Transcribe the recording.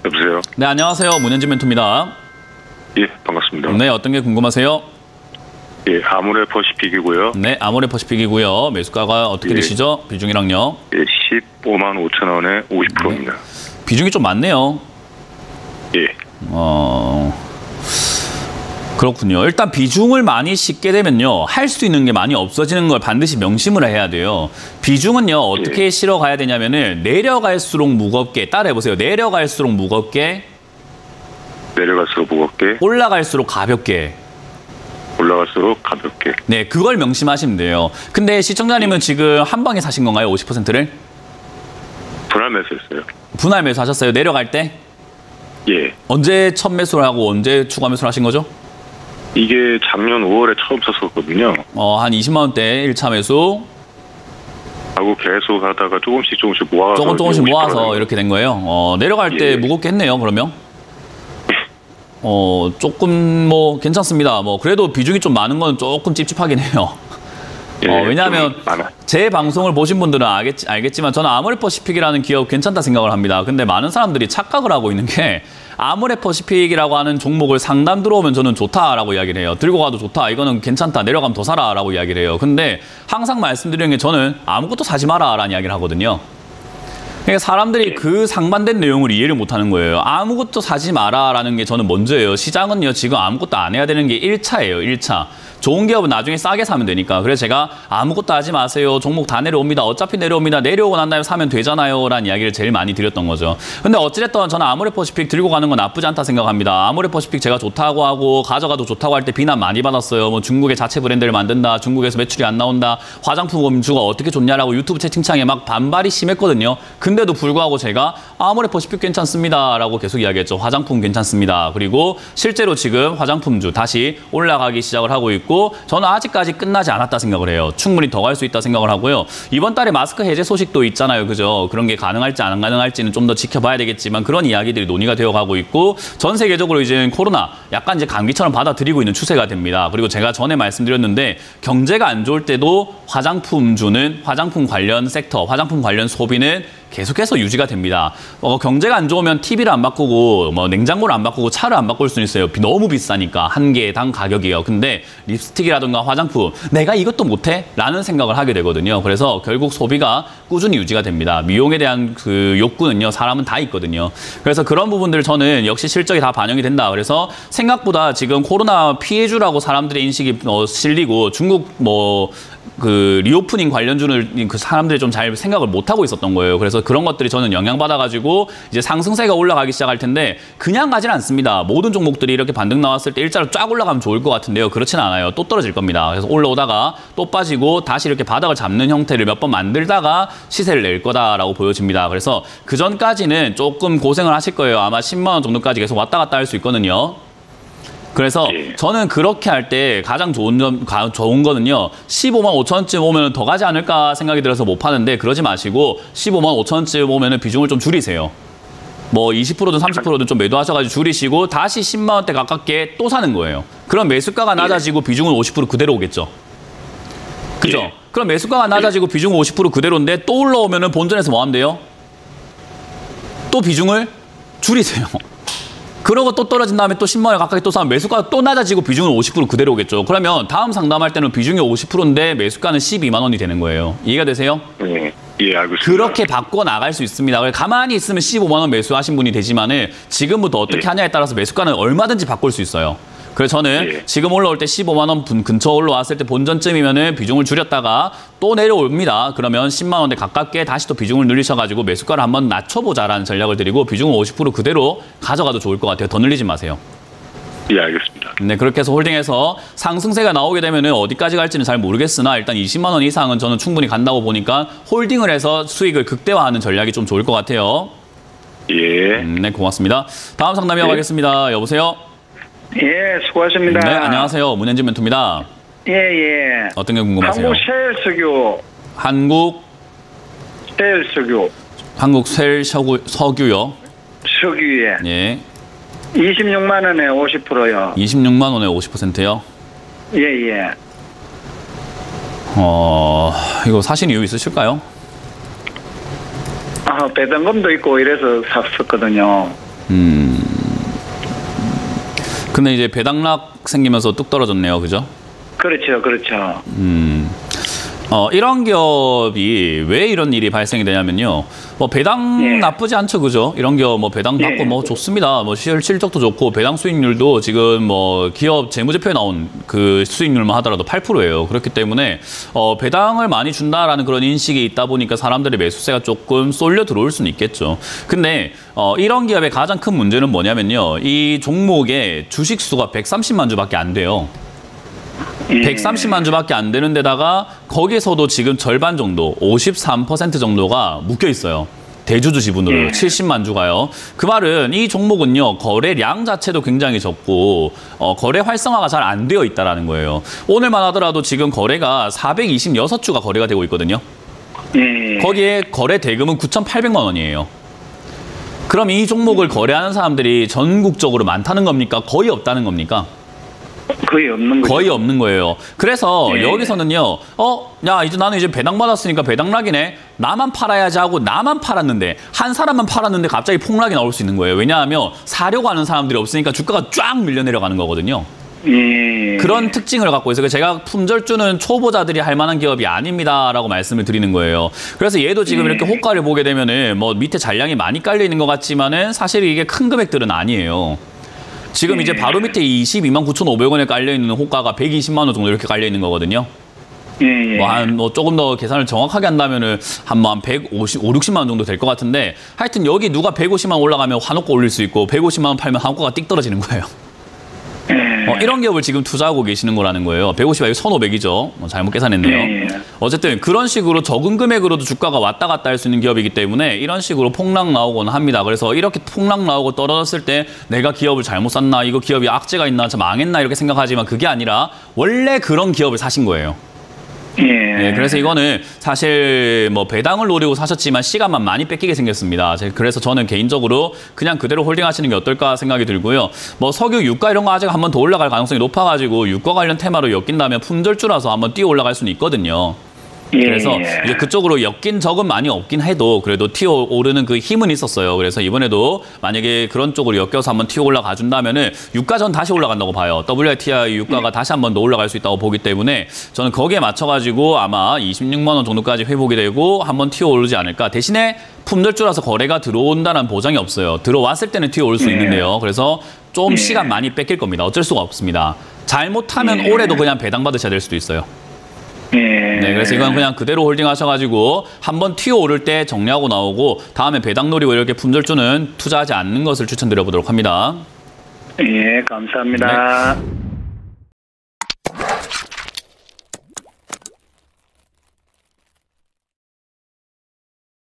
여보세요? 네, 안녕하세요. 문현진 멘토입니다. 예, 반갑습니다. 네, 어떤 게 궁금하세요? 예, 아모레퍼시픽이고요. 네, 아모레퍼시픽이고요. 매수가가 어떻게 예. 되시죠? 비중이랑요? 예, 15만 5천 원에 50%입니다. 네. 비중이 좀 많네요. 예, 그렇군요. 일단 비중을 많이 싣게 되면요. 할 수 있는 게 많이 없어지는 걸 반드시 명심을 해야 돼요. 비중은요. 어떻게 실어 가야 되냐면은 내려갈수록 무겁게, 따라해보세요. 내려갈수록 무겁게, 내려갈수록 무겁게, 올라갈수록 가볍게. 올라갈수록 가볍게. 네, 그걸 명심하시면 돼요. 근데 시청자님은 지금 한 방에 사신 건가요? 50%를? 분할 매수했어요. 분할 매수하셨어요? 내려갈 때? 예, 언제 첫 매수를 하고 언제 추가 매수를 하신 거죠? 이게 작년 5월에 처음 쳤었거든요. 한 20만 원대 1차 매수, 하고 계속 하다가 조금씩 모아서 조금씩 모아서 50% 이렇게 된 거예요. 내려갈 때 예. 무겁게 했네요, 그러면. 조금 뭐 괜찮습니다. 뭐 그래도 비중이 좀 많은 건 조금 찝찝하긴 해요. 예, 왜냐하면 좀 많아. 제 방송을 보신 분들은 알겠지만 저는 아모레퍼시픽이라는 기업 괜찮다 생각을 합니다. 근데 많은 사람들이 착각을 하고 있는 게 아모레퍼시픽이라고 하는 종목을 상담 들어오면 저는 좋다라고 이야기를 해요. 들고 가도 좋다. 이거는 괜찮다. 내려가면 더 사라라고 이야기를 해요. 근데 항상 말씀드리는 게 저는 아무것도 사지 마라라는 이야기를 하거든요. 그러니까 사람들이 그 상반된 내용을 이해를 못하는 거예요. 아무것도 사지 마라라는 게 저는 먼저예요. 시장은요, 지금 아무것도 안 해야 되는 게 1차예요, 1차. 좋은 기업은 나중에 싸게 사면 되니까. 그래서 제가 아무것도 하지 마세요. 종목 다 내려옵니다. 어차피 내려옵니다. 내려오고 난 다음에 사면 되잖아요. 라는 이야기를 제일 많이 드렸던 거죠. 근데 어찌됐든 저는 아모레퍼시픽 들고 가는 건 나쁘지 않다 생각합니다. 아모레퍼시픽 제가 좋다고 하고 가져가도 좋다고 할 때 비난 많이 받았어요. 뭐 중국의 자체 브랜드를 만든다. 중국에서 매출이 안 나온다. 화장품 검주가 어떻게 좋냐라고 유튜브 채팅창에 막 반발이 심했거든요. 근데도 불구하고 제가 아모레퍼시픽 괜찮습니다. 라고 계속 이야기했죠. 화장품 괜찮습니다. 그리고 실제로 지금 화장품주 다시 올라가기 시작을 하고 있고 저는 아직까지 끝나지 않았다 생각을 해요. 충분히 더 갈 수 있다 생각을 하고요. 이번 달에 마스크 해제 소식도 있잖아요. 그죠? 그런 게 가능할지 안 가능할지는 좀 더 지켜봐야 되겠지만 그런 이야기들이 논의가 되어가고 있고 전 세계적으로 이제 코로나 약간 이제 감기처럼 받아들이고 있는 추세가 됩니다. 그리고 제가 전에 말씀드렸는데 경제가 안 좋을 때도 화장품주는 화장품 관련 섹터, 화장품 관련 소비는 계속해서 유지가 됩니다. 경제가 안 좋으면 TV를 안 바꾸고 뭐 냉장고를 안 바꾸고 차를 안 바꿀 수 있어요. 너무 비싸니까 한 개당 가격이에요. 근데 립스틱이라든가 화장품 내가 이것도 못해? 라는 생각을 하게 되거든요. 그래서 결국 소비가 꾸준히 유지가 됩니다. 미용에 대한 그 욕구는요. 사람은 다 있거든요. 그래서 그런 부분들 저는 역시 실적이 다 반영이 된다. 그래서 생각보다 지금 코로나 피해주라고 사람들의 인식이 실리고 중국 그 리오프닝 관련주를 그 사람들이 좀 잘 생각을 못 하고 있었던 거예요. 그래서 그런 것들이 저는 영향받아가지고 이제 상승세가 올라가기 시작할 텐데 그냥 가진 않습니다. 모든 종목들이 이렇게 반등 나왔을 때 일자로 쫙 올라가면 좋을 것 같은데요. 그렇지는 않아요. 또 떨어질 겁니다. 그래서 올라오다가 또 빠지고 다시 이렇게 바닥을 잡는 형태를 몇 번 만들다가 시세를 낼 거다라고 보여집니다. 그래서 그 전까지는 조금 고생을 하실 거예요. 아마 10만 원 정도까지 계속 왔다 갔다 할 수 있거든요. 그래서 저는 그렇게 할 때 가장 좋은 거는요. 15만 5천 원쯤 오면 더 가지 않을까 생각이 들어서 못 파는데 그러지 마시고 15만 5천 원쯤 오면 비중을 좀 줄이세요. 뭐 20%든 30%든 좀 매도하셔가지고 줄이시고 다시 10만 원대 가깝게 또 사는 거예요. 그럼 매수가가 낮아지고 비중은 50% 그대로 오겠죠. 그죠? 그럼 매수가가 낮아지고 비중은 50% 그대로인데 또 올라오면 본전에서 뭐 하면 돼요? 또 비중을 줄이세요. 그러고 또 떨어진 다음에 또 10만 원 가까이 또 사면 매수가가 또 낮아지고 비중은 50% 그대로 오겠죠. 그러면 다음 상담할 때는 비중이 50%인데 매수가는 12만 원이 되는 거예요. 이해가 되세요? 예, 알겠습니다. 그렇게 바꿔 나갈 수 있습니다. 가만히 있으면 15만 원 매수하신 분이 되지만은 지금부터 어떻게 하냐에 따라서 매수가는 얼마든지 바꿀 수 있어요. 그래서 저는 지금 올라올 때 15만 원 근처 올라왔을 때 본전쯤이면은 비중을 줄였다가 또 내려옵니다. 그러면 10만 원대 가깝게 다시 또 비중을 늘리셔가지고 매수가를 한번 낮춰보자라는 전략을 드리고 비중은 50% 그대로 가져가도 좋을 것 같아요. 더 늘리지 마세요. 예, 알겠습니다. 네, 그렇게 해서 홀딩해서 상승세가 나오게 되면은 어디까지 갈지는 잘 모르겠으나 일단 20만 원 이상은 저는 충분히 간다고 보니까 홀딩을 해서 수익을 극대화하는 전략이 좀 좋을 것 같아요. 예. 네, 고맙습니다. 다음 상담 이어가겠습니다. 여보세요? 예, 수고하십니다. 네, 안녕하세요. 문현진 멘토입니다. 예. 어떤 게 궁금하세요? 한국 셀 석유요. 석유에. 예. 26만 원에 50%요. 26만 원에 50%요? 예. 이거 사신 이유 있으실까요? 배당금도 있고 이래서 샀었거든요. 근데 이제 배당락 생기면서 뚝 떨어졌네요. 그죠? 그렇죠, 그렇죠. 이런 기업이 왜 이런 일이 발생이 되냐면요. 뭐 배당 예. 나쁘지 않죠, 그죠? 이런 기업 뭐 배당 받고 예. 뭐 좋습니다. 뭐 실적도 좋고 배당 수익률도 지금 뭐 기업 재무제표에 나온 그 수익률만 하더라도 8%예요. 그렇기 때문에 배당을 많이 준다라는 그런 인식이 있다 보니까 사람들의 매수세가 조금 쏠려 들어올 수는 있겠죠. 근데 이런 기업의 가장 큰 문제는 뭐냐면요. 이 종목의 주식 수가 130만 주밖에 안 돼요. 130만 주밖에 안 되는 데다가 거기서도 지금 절반 정도, 53% 정도가 묶여 있어요. 대주주 지분으로 70만 주가요. 그 말은 이 종목은요, 거래량 자체도 굉장히 적고 거래 활성화가 잘 안 되어 있다라는 거예요. 오늘만 하더라도 지금 거래가 426주가 거래가 되고 있거든요. 거기에 거래 대금은 9,800만 원이에요. 그럼 이 종목을 거래하는 사람들이 전국적으로 많다는 겁니까? 거의 없다는 겁니까? 거의 없는 거죠. 거의 없는 거예요. 그래서 네. 여기서는요, 야, 나는 이제 배당 받았으니까 배당락이네. 나만 팔아야지 하고 나만 팔았는데, 한 사람만 팔았는데 갑자기 폭락이 나올 수 있는 거예요. 왜냐하면 사려고 하는 사람들이 없으니까 주가가 쫙 밀려 내려가는 거거든요. 그런 특징을 갖고 있어요. 제가 품절주는 초보자들이 할 만한 기업이 아닙니다라고 말씀을 드리는 거예요. 그래서 얘도 지금 이렇게 호가를 보게 되면은 뭐 밑에 잔량이 많이 깔려 있는 것 같지만은 사실 이게 큰 금액들은 아니에요. 지금 이제 바로 밑에 22만 9,500원에 깔려있는 호가가 120만 원 정도 이렇게 깔려있는 거거든요. 뭐 조금 더 계산을 정확하게 한다면은 한 150, 60만 원 정도 될 것 같은데 하여튼 여기 누가 150만 원 올라가면 환호가 올릴 수 있고 150만 원 팔면 환호가 띡 떨어지는 거예요. 이런 기업을 지금 투자하고 계시는 거라는 거예요. 150이 1,500이죠. 잘못 계산했네요. 어쨌든 그런 식으로 적은 금액으로도 주가가 왔다 갔다 할 수 있는 기업이기 때문에 이런 식으로 폭락 나오곤 합니다. 그래서 이렇게 폭락 나오고 떨어졌을 때 내가 기업을 잘못 샀나, 이거 기업이 악재가 있나, 저 망했나 이렇게 생각하지만 그게 아니라 원래 그런 기업을 사신 거예요. 네, 그래서 이거는 사실 뭐 배당을 노리고 사셨지만 시간만 많이 뺏기게 생겼습니다. 그래서 저는 개인적으로 그냥 그대로 홀딩하시는 게 어떨까 생각이 들고요. 뭐 석유, 유가 이런 거 아직 한번 더 올라갈 가능성이 높아가지고 유가 관련 테마로 엮인다면 품절주라서 한번 뛰어 올라갈 수는 있거든요. 그래서 이제 그쪽으로 엮인 적은 많이 없긴 해도 그래도 튀어 오르는 그 힘은 있었어요. 그래서 이번에도 만약에 그런 쪽으로 엮여서 한번 튀어 올라가 준다면은 유가 전 다시 올라간다고 봐요. WTI 유가가 다시 한번 더 올라갈 수 있다고 보기 때문에 저는 거기에 맞춰가지고 아마 26만 원 정도까지 회복이 되고 한번 튀어 오르지 않을까. 대신에 품절주라서 거래가 들어온다는 보장이 없어요. 들어왔을 때는 튀어 올 수 있는데요. 그래서 좀 시간 많이 뺏길 겁니다. 어쩔 수가 없습니다. 잘못하면 올해도 그냥 배당 받으셔야 될 수도 있어요. 네, 그래서 이건 그냥 그대로 홀딩 하셔가지고 한번 튀어 오를 때 정리하고 나오고 다음에 배당 노리고 이렇게 품절주는 투자하지 않는 것을 추천드려 보도록 합니다. 예, 감사합니다. 네.